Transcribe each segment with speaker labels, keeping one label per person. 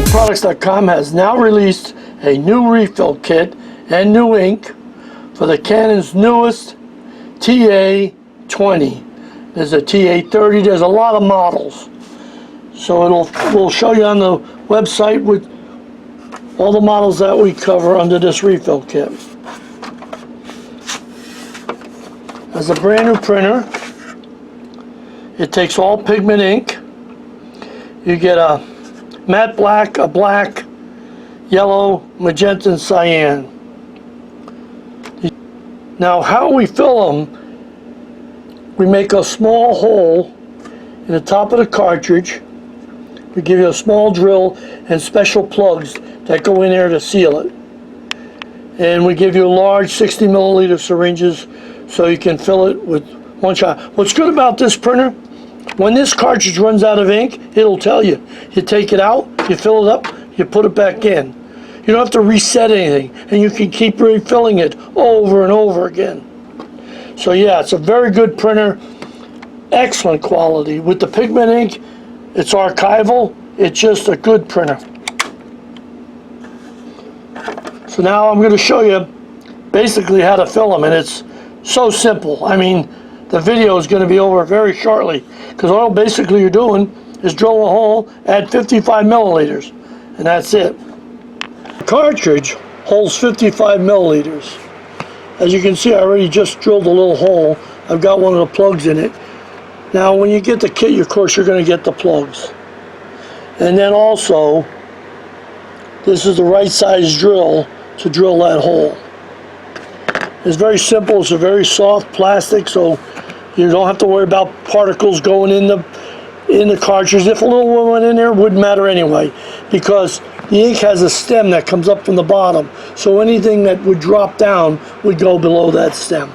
Speaker 1: inkproducts.com has now released a new refill kit and new ink for the Canon's newest TA20. There's a TA30, there's a lot of models. So we'll show you on the website with all the models that we cover under this refill kit. As a brand new printer, it takes all pigment ink. You get a matte black, a black, yellow, magenta, and cyan. Now how we fill them, we make a small hole in the top of the cartridge. We give you a small drill and special plugs that go in there to seal it. And we give you large 60 milliliter syringes so you can fill it with one shot. What's good about this printer, when this cartridge runs out of ink, it'll tell you. You take it out, you fill it up, you put it back in. You don't have to reset anything, and you can keep refilling it over and over again. So yeah, it's a very good printer, excellent quality. With the pigment ink, it's archival, it's just a good printer. So now I'm going to show you basically how to fill them, and it's so simple. I mean, the video is going to be over very shortly, because all basically you're doing is drill a hole, add 55 milliliters, and that's it. The cartridge holds 55 milliliters. As you can see, I already just drilled a little hole. I've got one of the plugs in it. Now when you get the kit, of course you're going to get the plugs. And then also, this is the right size drill to drill that hole. It's very simple. It's a very soft plastic, so you don't have to worry about particles going in the cartridge. If a little one went in there, it wouldn't matter anyway, because the ink has a stem that comes up from the bottom, so anything that would drop down would go below that stem.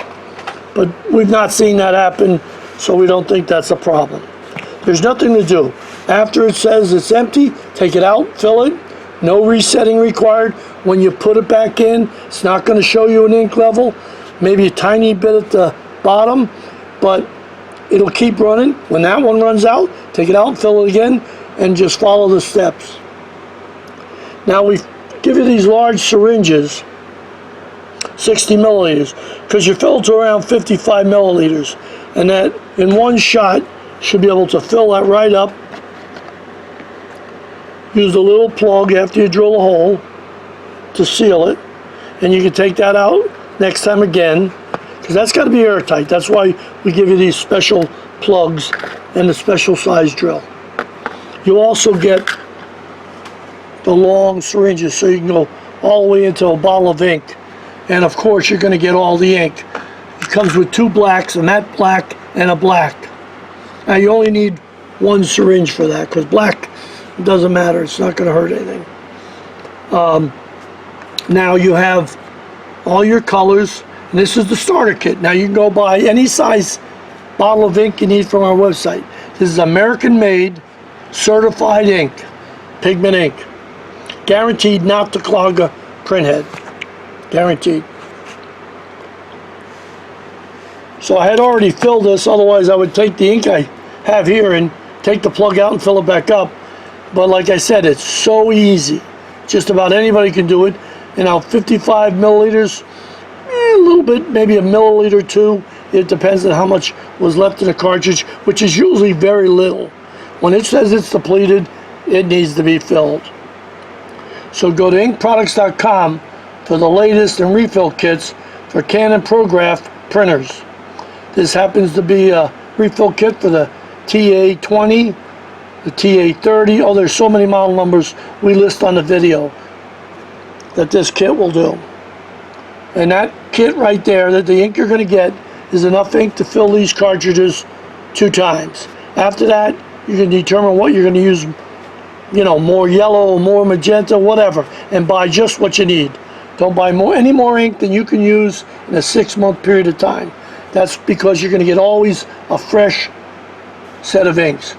Speaker 1: But we've not seen that happen, so we don't think that's a problem. There's nothing to do. After it says it's empty, take it out, fill it. No resetting required. When you put it back in, it's not going to show you an ink level, maybe a tiny bit at the bottom, but it'll keep running. When that one runs out, take it out, fill it again, and just follow the steps. Now we give you these large syringes, 60 milliliters, because you fill to around 55 milliliters, and that in one shot should be able to fill that right up. Use the little plug after you drill a hole to seal it, and you can take that out next time again, because that's got to be airtight. That's why we give you these special plugs and the special size drill. You also get the long syringes, so you can go all the way into a bottle of ink, and of course you're going to get all the ink. It comes with two blacks, a matte black and a black. Now you only need one syringe for that, because black, it doesn't matter, it's not going to hurt anything. Now you have all your colors, and this is the starter kit. Now you can go buy any size bottle of ink you need from our website. This is American made, certified ink, pigment ink. Guaranteed not to clog a printhead. Guaranteed. So I had already filled this, otherwise I would take the ink I have here and take the plug out and fill it back up. But like I said, it's so easy. Just about anybody can do it. You know, 55 milliliters, a little bit, maybe a milliliter or two. It depends on how much was left in the cartridge, which is usually very little. When it says it's depleted, it needs to be filled. So go to inkproducts.com for the latest in refill kits for CANON PROGRAF printers. This happens to be a refill kit for the TA20, the TA30. Oh, there's so many model numbers we list on the video that this kit will do. And that kit right there, that the ink you're going to get, is enough ink to fill these cartridges 2 times. After that, you can determine what you're going to use, you know, more yellow, more magenta, whatever, and buy just what you need. Don't buy any more ink than you can use in a 6-month period of time. That's because you're going to get always a fresh set of inks.